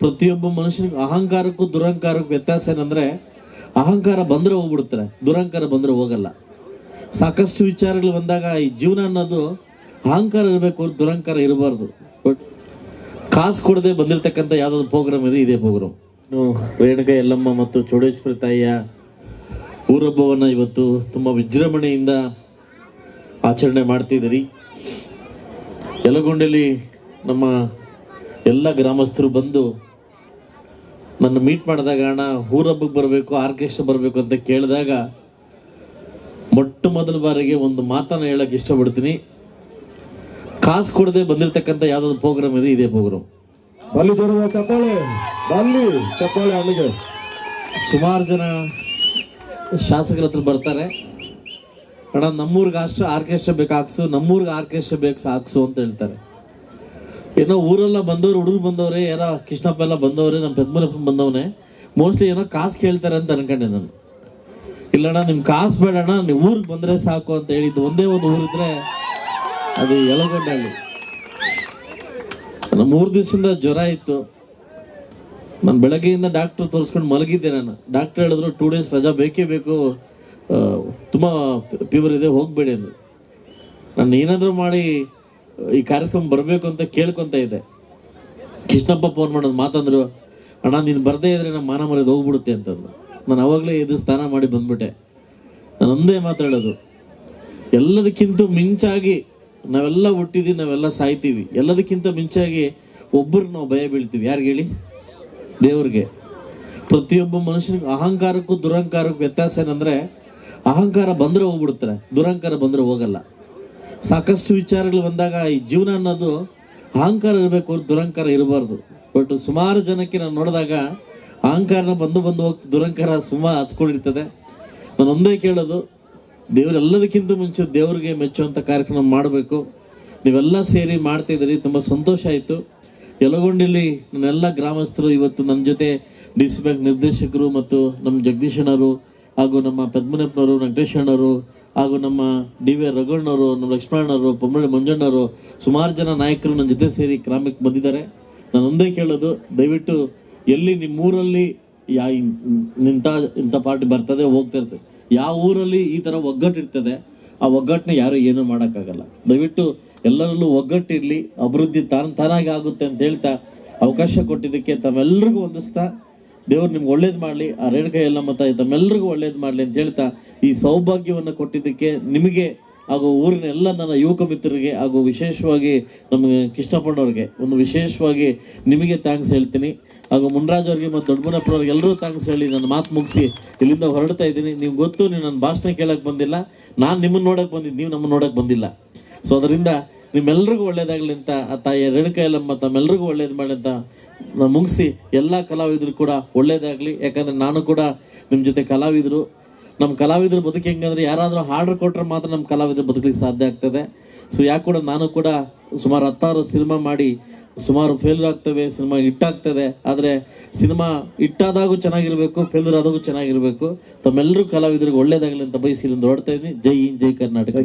ಪ್ರತಿಯೊಬ್ಬ ಮನುಷ್ಯನಿಗೆ ಅಹಂಕಾರಕ್ಕೂ ದುರಹಂಕಾರಕ್ಕೂ ವ್ಯತ್ಯಾಸ ಏನಂದ್ರೆ, ಅಹಂಕಾರ ಬಂದ್ರೆ ಹೋಗ್ಬಿಡ್ತಾರೆ, ದುರಹಂಕಾರ ಬಂದ್ರೆ ಹೋಗಲ್ಲ. ಸಾಕಷ್ಟು ವಿಚಾರಗಳು ಬಂದಾಗ ಈ ಜೀವನ ಅನ್ನೋದು ಅಹಂಕಾರ ಇರಬೇಕು, ದುರಹಂಕಾರ ಇರಬಾರ್ದು. ಬಟ್ ಕಾಸು ಕೊಡದೆ ಬಂದಿರತಕ್ಕಂಥ ಯಾವ್ದಾದ್ರು ಪ್ರೋಗ್ರಾಮ್ ಇದೆ, ಇದೇ ಪ್ರೋಗ್ರಾಮ್. ರೇಣುಕಾ ಯಲ್ಲಮ್ಮ ಮತ್ತು ಚೌಡೇಶ್ವರಿ ತಾಯಿಯ ಊರಹಬ್ಬವನ್ನ ಇವತ್ತು ತುಂಬಾ ವಿಜೃಂಭಣೆಯಿಂದ ಆಚರಣೆ ಮಾಡ್ತಿದ್ದೀರಿ. ಯಲಗೊಂಡಲ್ಲಿ ನಮ್ಮ ಎಲ್ಲ ಗ್ರಾಮಸ್ಥರು ಬಂದು ನನ್ನ ಮೀಟ್ ಮಾಡಿದಾಗ, ಅಣ್ಣ ಊರಹಬ್ಬಕ್ಕೆ ಬರಬೇಕು, ಆರ್ಕೆಸ್ಟ್ರಾ ಬರಬೇಕು ಅಂತ ಕೇಳಿದಾಗ ಮೊಟ್ಟ ಮೊದಲ ಬಾರಿಗೆ ಒಂದು ಮಾತನ್ನ ಹೇಳಕ್ ಇಷ್ಟಪಡ್ತೀನಿ. ಕಾಸು ಕೊಡದೆ ಬಂದಿರತಕ್ಕಂಥ ಯಾವ್ದಾದ್ರು ಪ್ರೋಗ್ರಾಮ್ ಇದೆ, ಇದೇ ಪ್ರೋಗ್ರಾಮ್. ಸುಮಾರು ಜನ ಶಾಸಕರ ಹತ್ರ ಬರ್ತಾರೆ, ಅಣ್ಣ ನಮ್ಮೂರ್ಗೆ ಅಷ್ಟು ಆರ್ಕೆಸ್ಟ್ರಾ ಬೇಕು ಹಾಕ್ಸು, ನಮ್ಮೂರ್ಗೆ ಆರ್ಕೆಸ್ಟ್ರಾ ಬೇಕು ಹಾಕ್ಸು ಅಂತ ಹೇಳ್ತಾರೆ. ಏನೋ ಊರೆಲ್ಲ ಬಂದವ್ರು, ಹುಡುಗರು ಬಂದವ್ರೆ, ಯಾರೋ ಕೃಷ್ಣಪ್ಪ ಎಲ್ಲ ಬಂದವ್ರೆ, ನಮ್ಮ ಪೆದ್ಮನಪ್ಪ ಬಂದವನೇ, ಮೋಸ್ಟ್ಲಿ ಏನೋ ಕಾಸು ಕೇಳ್ತಾರೆ ಅಂತ ಅನ್ಕೊಂಡೆ ನಾನು. ಇಲ್ಲಣ್ಣ ನಿಮ್ ಕಾಸು ಬೇಡಣ್ಣ, ನೀವು ಊರಿಗೆ ಬಂದ್ರೆ ಸಾಕು ಅಂತ ಹೇಳಿದ್ದು. ಒಂದೇ ಒಂದು ಊರಿದ್ರೆ ಅದು ಯಲಗೊಂಡಳ್ಳಿ. ನಾನು 3 ದಿವಸದಿಂದ ಜ್ವರ ಇತ್ತು. ನಾನು ಬೆಳಗ್ಗೆಯಿಂದ ಡಾಕ್ಟರ್ ತೋರಿಸ್ಕೊಂಡು ಮಲಗಿದ್ದೆ. ನಾನು ಡಾಕ್ಟರ್ ಹೇಳಿದ್ರು 2 ಡೇಸ್ ರಜಾ ಬೇಕೇ ಬೇಕು, ತುಂಬಾ ಫೀವರ್ ಇದೆ, ಹೋಗ್ಬೇಡಿ ಅಂದ್ರು. ನಾನು ಏನಾದರೂ ಮಾಡಿ ಈ ಕಾರ್ಯಕ್ರಮ ಬರಬೇಕು ಅಂತ ಕೇಳ್ಕೊಂತ ಇದ್ದೆ. ಕೃಷ್ಣಪ್ಪ ಫೋನ್ ಮಾಡೋದು ಮಾತಂದ್ರು, ಅಣ್ಣ ನೀನು ಬರ್ದೇ ಇದ್ರೆ ನಮ್ಮ ಮಾನ ಮರ್ಯಾದೆ ಹೋಗ್ಬಿಡುತ್ತೆ ಅಂತಂದ್ರು. ನಾನು ಅವಾಗಲೇ ಎದ್ದು ಸ್ನಾನ ಮಾಡಿ ಬಂದ್ಬಿಟ್ಟೆ. ನಾನು ಒಂದೇ ಮಾತಾಡೋದು, ಎಲ್ಲದಕ್ಕಿಂತ ಮಿಂಚಾಗಿ ನಾವೆಲ್ಲ ಹುಟ್ಟಿದೀವಿ, ನಾವೆಲ್ಲ ಸಾಯ್ತೀವಿ. ಎಲ್ಲದಕ್ಕಿಂತ ಮಿಂಚಾಗಿ ಒಬ್ಬರಿಗೆ ನಾವು ಭಯ ಬೀಳ್ತೀವಿ. ಯಾರಿಗೆ ಹೇಳಿ? ದೇವ್ರಿಗೆ. ಪ್ರತಿಯೊಬ್ಬ ಮನುಷ್ಯನಿಗೆ ಅಹಂಕಾರಕ್ಕೂ ದುರಹಂಕಾರಕ್ಕೂ ವ್ಯತ್ಯಾಸ ಏನಂದ್ರೆ, ಅಹಂಕಾರ ಬಂದ್ರೆ ಹೋಗ್ಬಿಡ್ತಾರೆ, ದುರಹಂಕಾರ ಬಂದ್ರೆ ಹೋಗಲ್ಲ. ಸಾಕಷ್ಟು ವಿಚಾರಗಳು ಬಂದಾಗ ಈ ಜೀವನ ಅನ್ನೋದು ಅಹಂಕಾರ ಇರಬೇಕು, ದುರಹಂಕಾರ ಇರಬಾರ್ದು. ಬಟ್ ಸುಮಾರು ಜನಕ್ಕೆ ನಾನು ನೋಡಿದಾಗ ಅಹಂಕಾರನ ಬಂದು ಹೋಗಿ ದುರಹಂಕಾರ ಹತ್ಕೊಂಡಿರ್ತದೆ. ನಾನು ಒಂದೇ ಕೇಳೋದು, ದೇವರೆಲ್ಲದಕ್ಕಿಂತ ಮುಂಚೆ ದೇವ್ರಿಗೆ ಮೆಚ್ಚುವಂಥ ಕಾರ್ಯಕ್ರಮ ಮಾಡಬೇಕು. ನೀವೆಲ್ಲ ಸೇರಿ ಮಾಡ್ತಾ ಇದ್ದೀರಿ, ತುಂಬ ಸಂತೋಷ ಆಯಿತು. ಯಲಗೊಂಡಲ್ಲಿ ನನ್ನೆಲ್ಲ ಗ್ರಾಮಸ್ಥರು ಇವತ್ತು ನನ್ನ ಜೊತೆ DC ಬ್ಯಾಂಕ್ ನಿರ್ದೇಶಕರು ಮತ್ತು ನಮ್ಮ ಜಗದೀಶಣ್ಣವರು ಹಾಗೂ ನಮ್ಮ ಪದ್ಮನಪ್ಪನವರು, ವೆಂಕಟೇಶಣ್ಣವರು ಹಾಗೂ ನಮ್ಮ DV ರಘುಣ್ಣವರು, ನಮ್ಮ ಲಕ್ಷ್ಮಣವರು, ಪೊಮ್ಮಳ್ಳಿ ಮಂಜಣ್ಣವರು, ಸುಮಾರು ಜನ ನಾಯಕರು ನನ್ನ ಜೊತೆ ಸೇರಿ ಗ್ರಾಮಕ್ಕೆ ಬಂದಿದ್ದಾರೆ. ನಾನು ಒಂದೇ ಕೇಳೋದು, ದಯವಿಟ್ಟು ಎಲ್ಲಿ ನಿಮ್ಮೂರಲ್ಲಿ ಇಂಥ ಪಾರ್ಟಿ ಬರ್ತದೆ ಹೋಗ್ತಾ ಇರ್ತದೆ, ಯಾವ ಊರಲ್ಲಿ ಈ ಥರ ಒಗ್ಗಟ್ಟು ಇರ್ತದೆ, ಆ ಒಗ್ಗಟ್ಟನ್ನ ಯಾರು ಏನೂ ಮಾಡೋಕ್ಕಾಗಲ್ಲ. ದಯವಿಟ್ಟು ಎಲ್ಲರಲ್ಲೂ ಒಗ್ಗಟ್ಟಿರಲಿ, ಅಭಿವೃದ್ಧಿ ತಾನಾಗಿ ಆಗುತ್ತೆ ಅಂತ ಹೇಳ್ತಾ ಅವಕಾಶ ಕೊಟ್ಟಿದ್ದಕ್ಕೆ ತಮ್ಮೆಲ್ಲರಿಗೂ ವಂದಿಸ್ತಾ, ದೇವ್ರು ನಿಮ್ಗೆ ಒಳ್ಳೇದು ಮಾಡಲಿ, ಆ ರೇಣುಕಾ ಯಲ್ಲಮ್ಮ ತಾಯಿ ತಮ್ಮೆಲ್ಲರಿಗೂ ಒಳ್ಳೇದು ಮಾಡಲಿ ಅಂತ ಹೇಳ್ತಾ, ಈ ಸೌಭಾಗ್ಯವನ್ನು ಕೊಟ್ಟಿದ್ದಕ್ಕೆ ನಿಮಗೆ ಹಾಗೂ ಊರಿನ ಎಲ್ಲ ನನ್ನ ಯುವಕ ಮಿತ್ರರಿಗೆ ಹಾಗೂ ವಿಶೇಷವಾಗಿ ನಮ್ಮ ಕೃಷ್ಣಪ್ಪನವ್ರಿಗೆ ಒಂದು ವಿಶೇಷವಾಗಿ ನಿಮಗೆ ಥ್ಯಾಂಕ್ಸ್ ಹೇಳ್ತೀನಿ. ಹಾಗೂ ಮುನ್ರಾಜ್ ಅವ್ರಿಗೆ ಮತ್ತು ದೊಡ್ಡಮನಪ್ಪನವ್ರಿಗೆ ಎಲ್ಲರೂ ಥ್ಯಾಂಕ್ಸ್ ಹೇಳಿ ನನ್ನ ಮಾತು ಮುಗಿಸಿ ಇಲ್ಲಿಂದ ಹೊರಡ್ತಾ ಇದ್ದೀನಿ. ನೀವು ಗೊತ್ತು, ನೀವು ನನ್ನ ಭಾಷಣ ಕೇಳಕ್ಕೆ ಬಂದಿಲ್ಲ, ನಾನು ನಿಮ್ಮನ್ನು ನೋಡೋಕೆ ಬಂದಿದ್ದು, ನೀವು ನಮ್ಮನ್ನು ನೋಡೋಕೆ ಬಂದಿಲ್ಲ. ಸೊ ಅದರಿಂದ ನಿಮ್ಮೆಲ್ರಿಗೂ ಒಳ್ಳೇದಾಗಲಿ ಅಂತ ಆ ತಾಯಿ ರೇಣುಕಾ ಯಲ್ಲಮ್ಮ ತಮ್ಮೆಲ್ಲರಿಗೂ ಒಳ್ಳೇದು ಮಾಡಿ ಅಂತ ನಾನು ಮುಗಿಸಿ, ಎಲ್ಲ ಕಲಾವಿದರು ಕೂಡ ಒಳ್ಳೇದಾಗಲಿ. ಯಾಕಂದರೆ ನಾನು ಕೂಡ ನಿಮ್ಮ ಜೊತೆ ಕಲಾವಿದರು. ನಮ್ಮ ಕಲಾವಿದರು ಬದುಕು ಹೆಂಗಂದ್ರೆ, ಯಾರಾದರೂ ಆರ್ಡರ್ ಕೊಟ್ಟರೆ ಮಾತ್ರ ನಮ್ಮ ಕಲಾವಿದರು ಬದುಕಲಿಕ್ಕೆ ಸಾಧ್ಯ ಆಗ್ತದೆ. ಸೊ ಯಾಕೆ ಕೂಡ ನಾನು ಕೂಡ ಸುಮಾರು 16 ಸಿನಿಮಾ ಮಾಡಿ ಸುಮಾರು ಫೇಲ್ಯೂರ್ ಆಗ್ತವೆ, ಸಿನಿಮಾ ಹಿಟ್ಟಾಗ್ತದೆ. ಆದರೆ ಸಿನಿಮಾ ಹಿಟ್ಟಾದಾಗೂ ಚೆನ್ನಾಗಿರಬೇಕು, ಫೇಲ್ಯೂರ್ ಆದಾಗೂ ಚೆನ್ನಾಗಿರಬೇಕು. ತಮ್ಮೆಲ್ಲರೂ ಕಲಾವಿದರಿಗೆ ಒಳ್ಳೇದಾಗಲಿ ಅಂತ ಬಯಸಿ ಇಲ್ಲಿಂದ ಹೊರಡ್ತಾ ಇದ್ದೀನಿ. ಜೈ ಹಿಂದ್, ಜೈ ಕರ್ನಾಟಕ.